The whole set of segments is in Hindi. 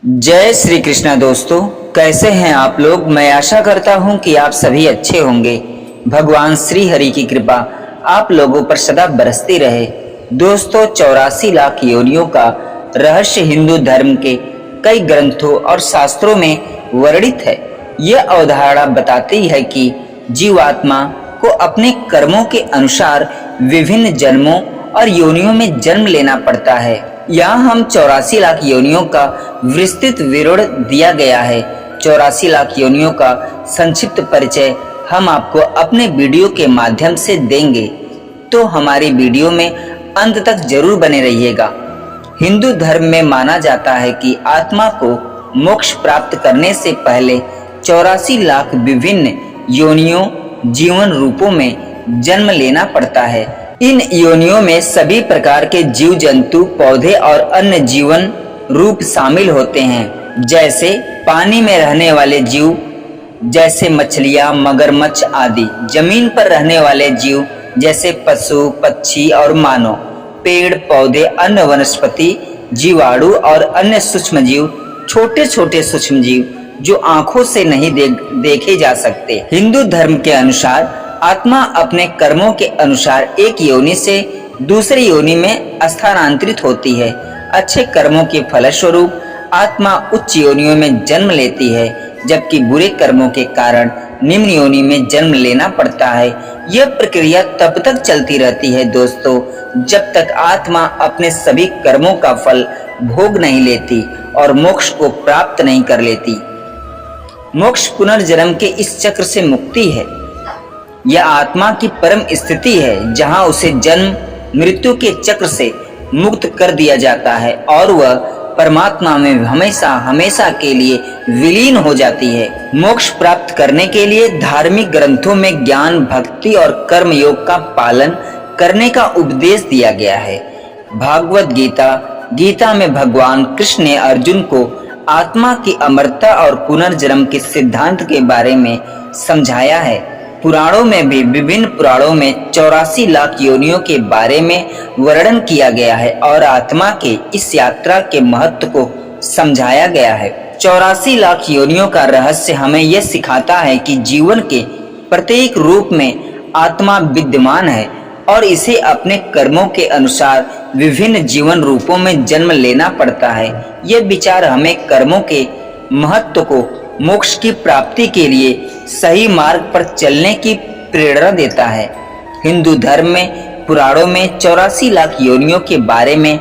जय श्री कृष्णा दोस्तों, कैसे हैं आप लोग। मैं आशा करता हूं कि आप सभी अच्छे होंगे। भगवान श्री हरि की कृपा आप लोगों पर सदा बरसती रहे। दोस्तों, 84 लाख योनियों का रहस्य हिंदू धर्म के कई ग्रंथों और शास्त्रों में वर्णित है। यह अवधारणा बताती है कि जीवात्मा को अपने कर्मों के अनुसार विभिन्न जन्मों और योनियों में जन्म लेना पड़ता है। यहाँ हम 84 लाख योनियों का विस्तृत विवरण दिया गया है। 84 लाख योनियों का संक्षिप्त परिचय हम आपको अपने वीडियो के माध्यम से देंगे, तो हमारी वीडियो में अंत तक जरूर बने रहिएगा। हिंदू धर्म में माना जाता है कि आत्मा को मोक्ष प्राप्त करने से पहले 84 लाख विभिन्न योनियों जीवन रूपों में जन्म लेना पड़ता है। इन योनियों में सभी प्रकार के जीव जंतु, पौधे और अन्य जीवन रूप शामिल होते हैं, जैसे पानी में रहने वाले जीव जैसे मछलियां, मगरमच्छ आदि, जमीन पर रहने वाले जीव जैसे पशु, पक्षी और मानव, पेड़ पौधे, अन्य वनस्पति, जीवाणु और अन्य सूक्ष्म जीव, छोटे छोटे सूक्ष्म जीव जो आंखों से नहीं देखे जा सकते। हिंदू धर्म के अनुसार आत्मा अपने कर्मों के अनुसार एक योनि से दूसरी योनि में स्थानांतरित होती है। अच्छे कर्मों के फलस्वरूप आत्मा उच्च योनियों में जन्म लेती है, जबकि बुरे कर्मों के कारण निम्न योनि में जन्म लेना पड़ता है। यह प्रक्रिया तब तक चलती रहती है दोस्तों, जब तक आत्मा अपने सभी कर्मों का फल भोग नहीं लेती और मोक्ष को प्राप्त नहीं कर लेती। मोक्ष पुनर्जन्म के इस चक्र से मुक्ति है। यह आत्मा की परम स्थिति है, जहां उसे जन्म मृत्यु के चक्र से मुक्त कर दिया जाता है और वह परमात्मा में हमेशा हमेशा के लिए विलीन हो जाती है। मोक्ष प्राप्त करने के लिए धार्मिक ग्रंथों में ज्ञान, भक्ति और कर्म योग का पालन करने का उपदेश दिया गया है। भागवत गीता में भगवान कृष्ण ने अर्जुन को आत्मा की अमरता और पुनर्जन्म के सिद्धांत के बारे में समझाया है। पुराणों में भी विभिन्न पुराणों में 84 लाख योनियों के बारे में वर्णन किया गया है और आत्मा के इस यात्रा के महत्व को समझाया गया है। 84 लाख योनियों का रहस्य हमें यह सिखाता है कि जीवन के प्रत्येक रूप में आत्मा विद्यमान है और इसे अपने कर्मों के अनुसार विभिन्न जीवन रूपों में जन्म लेना पड़ता है। यह विचार हमें कर्मों के महत्व को मोक्ष की प्राप्ति के लिए सही मार्ग पर चलने की प्रेरणा देता है। हिंदू धर्म में पुराणों में 84 लाख योनियों के बारे में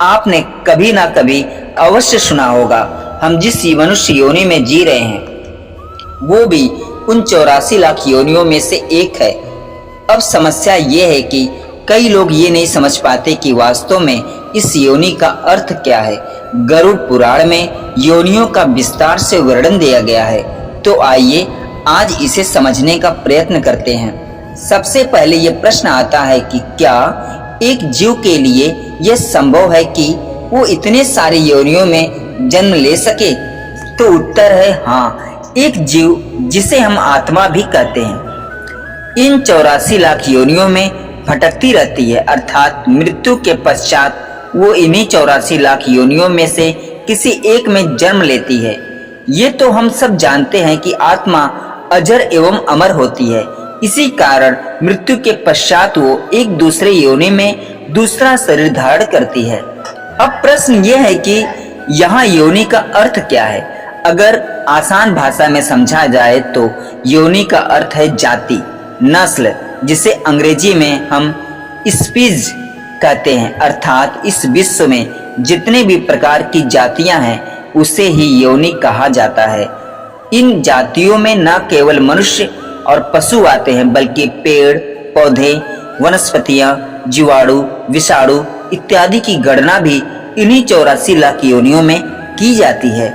आपने कभी ना कभी अवश्य सुना होगा। हम जिस मनुष्य योनि में जी रहे हैं वो भी उन 84 लाख योनियों में से एक है। अब समस्या ये है कि कई लोग ये नहीं समझ पाते कि वास्तव में इस योनि का अर्थ क्या है। गरुड़ पुराण में योनियों का विस्तार से वर्णन दिया गया है, तो आइए आज इसे समझने का प्रयत्न करते हैं। सबसे पहले ये प्रश्न आता है कि क्या एक जीव के लिए यह संभव है कि वो इतने सारे योनियों में जन्म ले सके? तो उत्तर है हाँ। एक जीव जिसे हम आत्मा भी कहते हैं इन 84 लाख योनियों में भटकती रहती है, अर्थात मृत्यु के पश्चात वो इन्हीं 84 लाख योनियों में से किसी एक में जन्म लेती है। ये तो हम सब जानते हैं कि आत्मा अजर एवं अमर होती है, इसी कारण मृत्यु के पश्चात वो एक दूसरे योनि में दूसरा शरीर धारण करती है। अब प्रश्न ये है कि यहाँ योनि का अर्थ क्या है? अगर आसान भाषा में समझा जाए तो योनि का अर्थ है जाति, नस्ल, जिसे अंग्रेजी में हम स्पीज कहते हैं, अर्थात इस विश्व में जितने भी प्रकार की जातियां हैं उसे ही योनि कहा जाता है। इन जातियों में न केवल मनुष्य और पशु आते हैं, बल्कि पेड़ पौधे, वनस्पतियां, जीवाणु, विषाणु इत्यादि की गणना भी इन्हीं 84 लाख योनियों में की जाती है।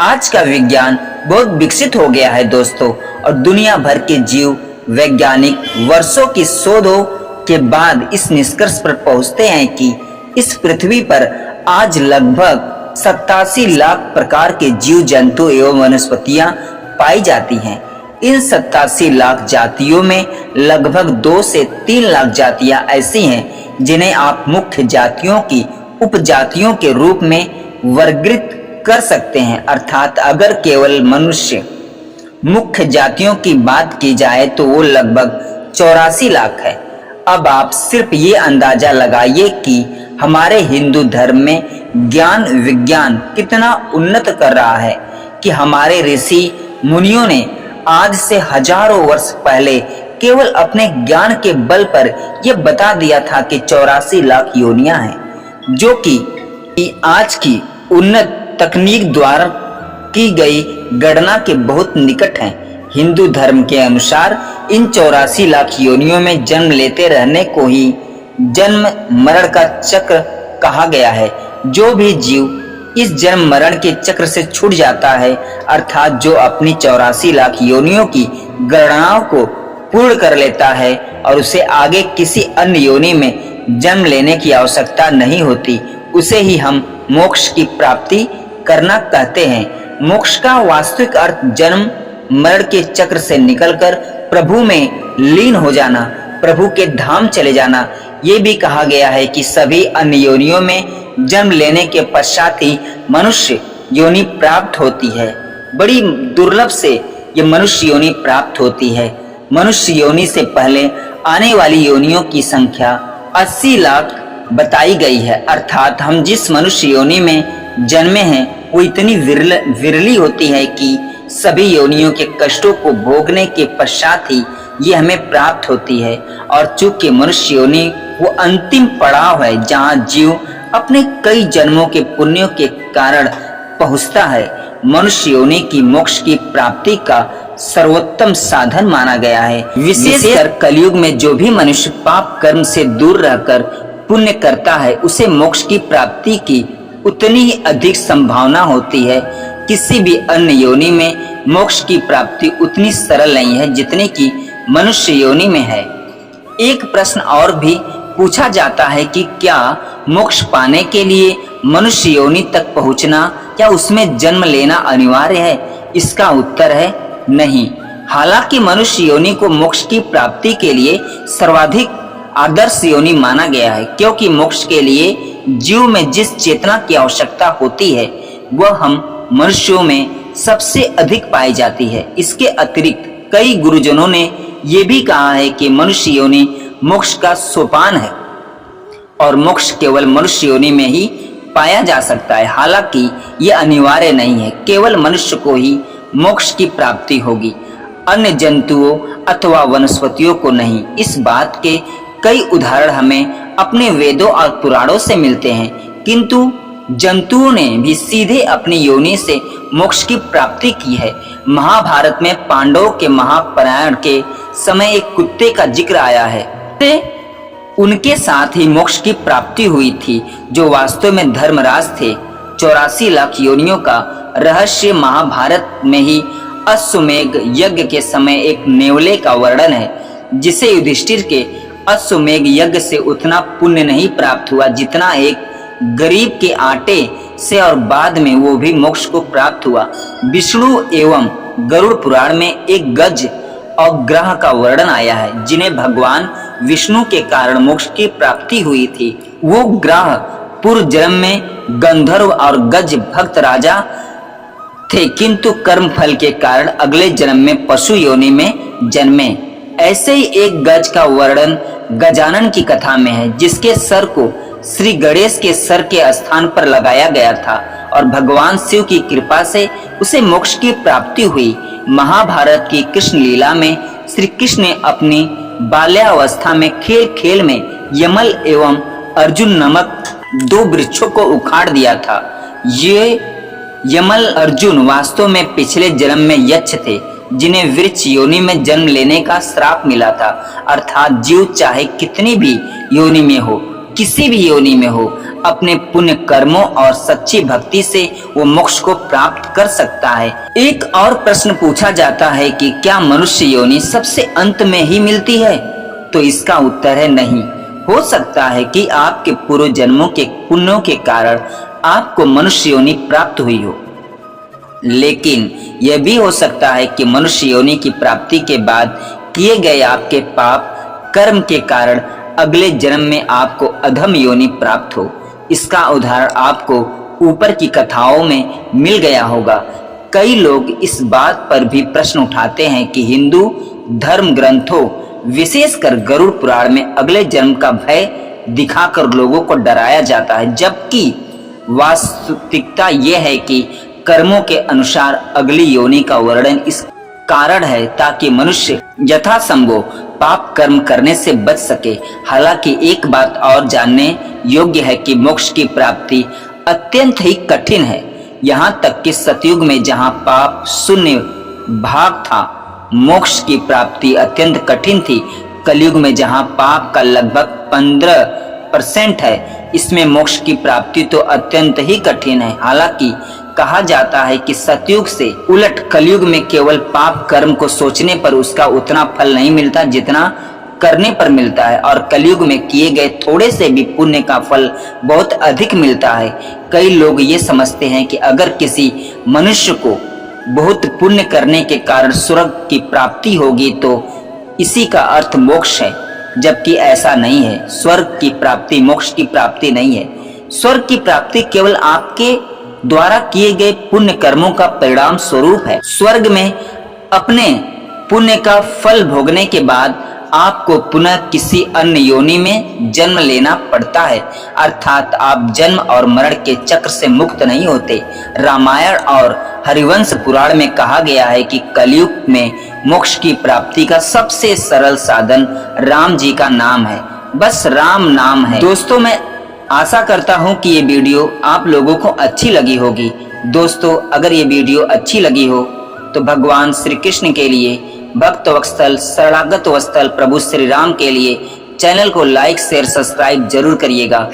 आज का विज्ञान बहुत विकसित हो गया है दोस्तों, और दुनिया भर के जीव वैज्ञानिक वर्षों की शोधों के बाद इस निष्कर्ष पर पहुंचते हैं कि इस पृथ्वी पर आज लगभग 87 लाख प्रकार के जीव जंतु एवं वनस्पतियां पाई जाती हैं। इन 87 लाख जातियों में लगभग 2 से 3 लाख जातियां ऐसी हैं जिन्हें आप मुख्य जातियों की उपजातियों के रूप में वर्गीकृत कर सकते हैं। अर्थात अगर केवल मनुष्य मुख्य जातियों की बात की जाए तो वो लगभग 84 लाख है। अब आप सिर्फ ये अंदाजा लगाइए कि हमारे हिंदू धर्म में ज्ञान विज्ञान कितना उन्नत कर रहा है कि हमारे ऋषि मुनियों ने आज से हजारों वर्ष पहले केवल अपने ज्ञान के बल पर यह बता दिया था कि 84 लाख योनियां हैं, जो कि आज की उन्नत तकनीक द्वारा की गई गणना के बहुत निकट हैं। हिंदू धर्म के अनुसार इन 84 लाख योनियों में जन्म लेते रहने को ही जन्म मरण का चक्र कहा गया है। जो भी जीव इस जन्म मरण के चक्र से छूट जाता है, अर्थात जो अपनी 84 लाख योनियों की गणनाओं को पूर्ण कर लेता है और उसे आगे किसी अन्य योनि में जन्म लेने की आवश्यकता नहीं होती, उसे ही हम मोक्ष की प्राप्ति करना कहते हैं। मोक्ष का वास्तविक अर्थ जन्म मरण के चक्र से निकलकर प्रभु में लीन हो जाना, प्रभु के धाम चले जाना। ये भी कहा गया है कि सभी अन्य योनियों में जन्म लेने के पश्चात ही मनुष्य योनि प्राप्त होती है। बड़ी दुर्लभ से ये मनुष्य योनि प्राप्त होती है। मनुष्य योनि से पहले आने वाली योनियों की संख्या 80 लाख बताई गई है। अर्थात हम जिस मनुष्य योनि में जन्मे हैं वो इतनी विरली होती है कि सभी योनियों के कष्टों को भोगने के पश्चात ही ये हमें प्राप्त होती है। और चूंकि मनुष्य योनि वो अंतिम पड़ाव है जहाँ जीव अपने कई जन्मों के पुण्यों के कारण पहुँचता है, मनुष्य योनि की मोक्ष की प्राप्ति का सर्वोत्तम साधन माना गया है। विशेषकर कलयुग में जो भी मनुष्य पाप कर्म से दूर रहकर पुण्य करता है, उसे मोक्ष की प्राप्ति की उतनी ही अधिक संभावना होती है। किसी भी अन्य योनि में मोक्ष की प्राप्ति उतनी सरल नहीं है जितनी कि मनुष्य योनि में है। एक प्रश्न और भी पूछा जाता है कि क्या मोक्ष पाने के लिए मनुष्य योनि तक पहुंचना या उसमें जन्म लेना अनिवार्य है? इसका उत्तर है नहीं। हालांकि मनुष्य योनि को मोक्ष की प्राप्ति के लिए सर्वाधिक आदर्श योनि माना गया है, क्योंकि मोक्ष के लिए जीव में जिस चेतना की आवश्यकता होती है वह हम मनुष्यों में सबसे अधिक पाई जाती है। इसके अतिरिक्त कई गुरुजनों ने यह भी कहा है कि मनुष्य योनि मोक्ष का सोपान है और मोक्ष केवल मनुष्य योनि में ही पाया जा सकता है। हालांकि यह अनिवार्य नहीं है, केवल मनुष्य को ही मोक्ष की प्राप्ति होगी, अन्य जंतुओं अथवा वनस्पतियों को नहीं। इस बात के कई उदाहरण हमें अपने वेदों और पुराणों से मिलते हैं, किंतु जंतुओं ने भी सीधे अपनी योनि से मोक्ष की प्राप्ति की है। महाभारत में पांडवों के महाप्रयाण के समय एक कुत्ते का जिक्र आया है। उनके साथ ही मोक्ष की प्राप्ति हुई थी, जो वास्तव में धर्मराज थे। 84 लाख योनियों का रहस्य महाभारत में ही अश्वमेध यज्ञ के समय एक नेवले का वर्णन है, जिसे युधिष्ठिर के अश्वमेध यज्ञ से उतना पुण्य नहीं प्राप्त हुआ जितना एक गरीब के आटे से, और बाद में वो भी मोक्ष को प्राप्त हुआ। विष्णु एवं गरुड़ पुराण में एक गज और ग्रह का वर्णन आया है, जिन्हें भगवान विष्णु के कारण मोक्ष की प्राप्ति हुई थी। वो ग्रह पूर्व जन्म में गंधर्व और गज भक्त राजा थे, किंतु कर्म फल के कारण अगले जन्म में पशु योनि में जन्मे। ऐसे ही एक गज का वर्णन गजानन की कथा में है, जिसके सर को श्री गणेश के सर के स्थान पर लगाया गया था और भगवान शिव की कृपा से उसे मोक्ष की प्राप्ति हुई। महाभारत की कृष्ण लीला में श्री कृष्ण ने अपनी बाल्यावस्था में खेल खेल में यमल एवं अर्जुन नामक 2 वृक्षों को उखाड़ दिया था। ये यमल अर्जुन वास्तव में पिछले जन्म में यक्ष थे, जिन्हें वृक्ष योनि में जन्म लेने का श्राप मिला था। अर्थात जीव चाहे कितनी भी योनि में हो, किसी भी योनि में हो, अपने पुण्य कर्मों और सच्ची भक्ति से वो मोक्ष को प्राप्त कर सकता है। एक और प्रश्न पूछा जाता है कि क्या मनुष्य योनि सबसे अंत में ही मिलती है? तो इसका उत्तर है नहीं। हो सकता है कि आपके पूर्व जन्मों के पुण्यों के कारण आपको मनुष्य योनि प्राप्त हुई हो, लेकिन यह भी हो सकता है कि मनुष्य योनि की प्राप्ति के बाद किए गए आपके पाप कर्म के कारण अगले जन्म में आपको अधम योनि प्राप्त हो। इसका उदाहरण आपको ऊपर की कथाओं में मिल गया होगा। कई लोग इस बात पर भी प्रश्न उठाते हैं कि हिंदू धर्म ग्रंथों विशेषकर गरुड़ पुराण में अगले जन्म का भय दिखाकर लोगों को डराया जाता है, जबकि वास्तविकता यह है कि कर्मों के अनुसार अगली योनि का वर्णन इस कारण है ताकि मनुष्य यथासंभव पाप कर्म करने से बच सके। हालांकि एक बात और जानने योग्य है कि मोक्ष की प्राप्ति अत्यंत ही कठिन है। यहाँ तक कि सतयुग में जहाँ पाप शून्य भाग था, मोक्ष की प्राप्ति अत्यंत कठिन थी। कलयुग में जहाँ पाप का लगभग 15% है, इसमें मोक्ष की प्राप्ति तो अत्यंत ही कठिन है। हालांकि कहा जाता है कि सतयुग से उलट कलयुग में केवल पाप कर्म को सोचने पर उसका उतना फल नहीं मिलता जितना करने पर मिलता है, और कलयुग में किए गए थोड़े से भी पुण्य का फल बहुत अधिक मिलता है। कई लोग ये समझते हैं कि अगर किसी मनुष्य को बहुत पुण्य करने के कारण स्वर्ग की प्राप्ति होगी तो इसी का अर्थ मोक्ष है, जबकि ऐसा नहीं है। स्वर्ग की प्राप्ति मोक्ष की प्राप्ति नहीं है। स्वर्ग की प्राप्ति केवल आपके द्वारा किए गए पुण्य कर्मों का परिणाम स्वरूप है। स्वर्ग में अपने पुण्य का फल भोगने के बाद आपको पुनः किसी अन्य योनि में जन्म लेना पड़ता है, अर्थात आप जन्म और मरण के चक्र से मुक्त नहीं होते। रामायण और हरिवंश पुराण में कहा गया है कि कलयुग में मोक्ष की प्राप्ति का सबसे सरल साधन राम जी का नाम है, बस राम नाम है। दोस्तों, मैं आशा करता हूं कि ये वीडियो आप लोगों को अच्छी लगी होगी। दोस्तों, अगर ये वीडियो अच्छी लगी हो तो भगवान श्री कृष्ण के लिए, भक्त वत्सल शरणागत वत्सल प्रभु श्री राम के लिए चैनल को लाइक शेयर सब्सक्राइब जरूर करिएगा।